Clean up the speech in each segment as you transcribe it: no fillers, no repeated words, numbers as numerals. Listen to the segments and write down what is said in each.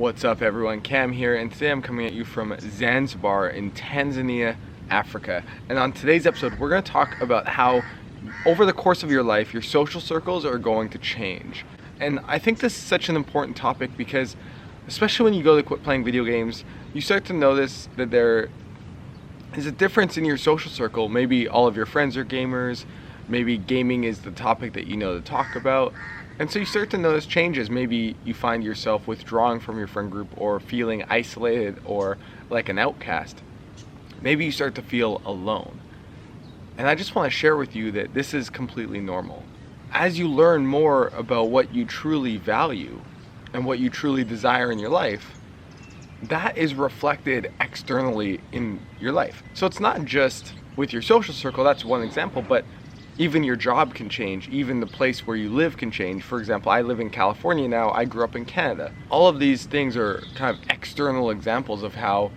What's up everyone, Cam here, and today I'm coming at you from Zanzibar in Tanzania, Africa. And on today's episode, we're going to talk about how over the course of your life, your social circles are going to change. And I think this is such an important topic because, especially when you go to quit playing video games, you start to notice that there is a difference in your social circle. Maybe all of your friends are gamers, maybe gaming is the topic that you know to talk about. And so you start to notice changes. Maybe you find yourself withdrawing from your friend group or feeling isolated or like an outcast. Maybe you start to feel alone. And I just want to share with you that this is completely normal. As you learn more about what you truly value and what you truly desire in your life, that is reflected externally in your life. So it's not just with your social circle, that's one example, but even your job can change, even the place where you live can change. For example, I live in California now, I grew up in Canada. All of these things are kind of external examples of how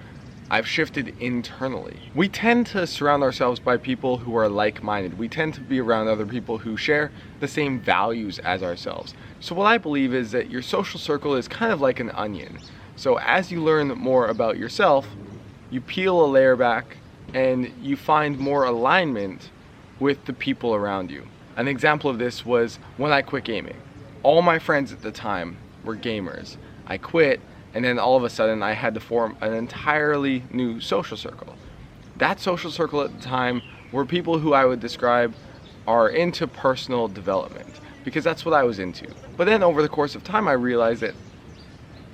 I've shifted internally. We tend to surround ourselves by people who are like-minded. We tend to be around other people who share the same values as ourselves. So what I believe is that your social circle is kind of like an onion. So as you learn more about yourself, you peel a layer back and you find more alignment with the people around you. An example of this was when I quit gaming. All my friends at the time were gamers. I quit, and then all of a sudden I had to form an entirely new social circle. That social circle at the time were people who I would describe are into personal development, because that's what I was into. But then over the course of time I realized that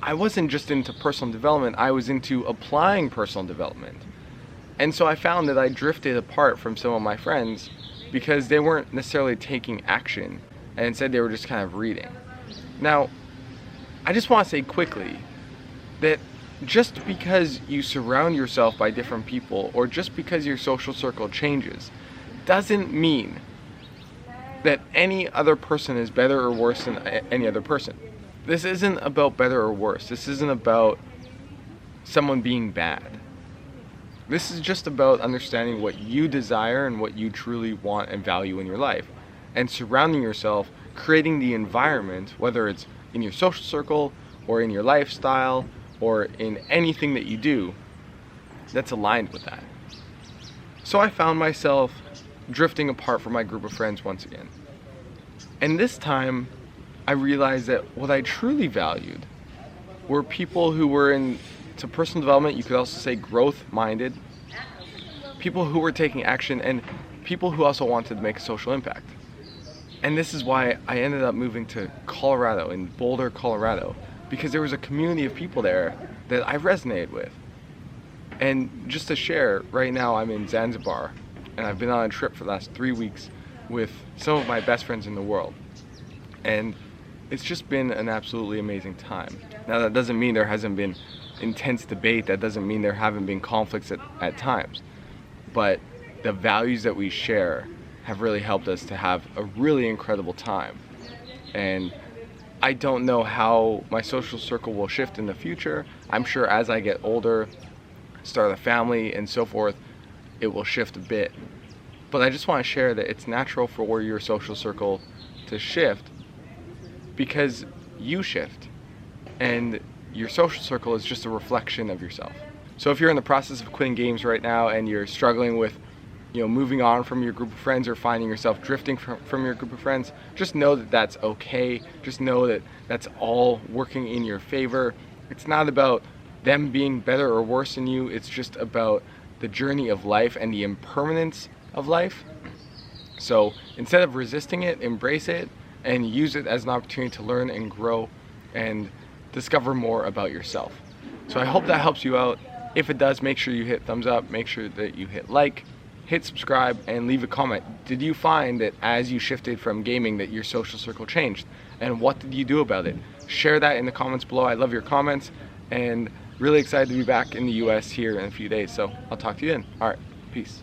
I wasn't just into personal development, I was into applying personal development. And so I found that I drifted apart from some of my friends because they weren't necessarily taking action, and instead they were just kind of reading. Now, I just want to say quickly that just because you surround yourself by different people, or just because your social circle changes, doesn't mean that any other person is better or worse than any other person. This isn't about better or worse. This isn't about someone being bad. This is just about understanding what you desire and what you truly want and value in your life, and surrounding yourself, creating the environment, whether it's in your social circle or in your lifestyle or in anything that you do, that's aligned with that. So I found myself drifting apart from my group of friends once again. And this time I realized that what I truly valued were people who were into personal development, you could also say growth-minded, people who were taking action, and people who also wanted to make a social impact. And this is why I ended up moving to Colorado, in Boulder, Colorado, because there was a community of people there that I resonated with. And just to share, right now I'm in Zanzibar, and I've been on a trip for the last 3 weeks with some of my best friends in the world. And it's just been an absolutely amazing time. Now that doesn't mean there hasn't been intense debate, that doesn't mean there haven't been conflicts at times, but the values that we share have really helped us to have a really incredible time. And I don't know how my social circle will shift in the future. I'm sure as I get older, start a family and so forth, it will shift a bit. But I just want to share that it's natural for your social circle to shift because you shift, and your social circle is just a reflection of yourself. So if you're in the process of quitting games right now and you're struggling with, moving on from your group of friends, or finding yourself drifting from your group of friends, just know that that's okay. Just know that that's all working in your favor. It's not about them being better or worse than you. It's just about the journey of life and the impermanence of life. So instead of resisting it, embrace it and use it as an opportunity to learn and grow and discover more about yourself. So I hope that helps you out. If it does, make sure you hit thumbs up, make sure that you hit like, hit subscribe, and leave a comment. Did you find that as you shifted from gaming that your social circle changed? And what did you do about it? Share that in the comments below. I love your comments, and really excited to be back in the US here in a few days. So I'll talk to you then. All right, peace.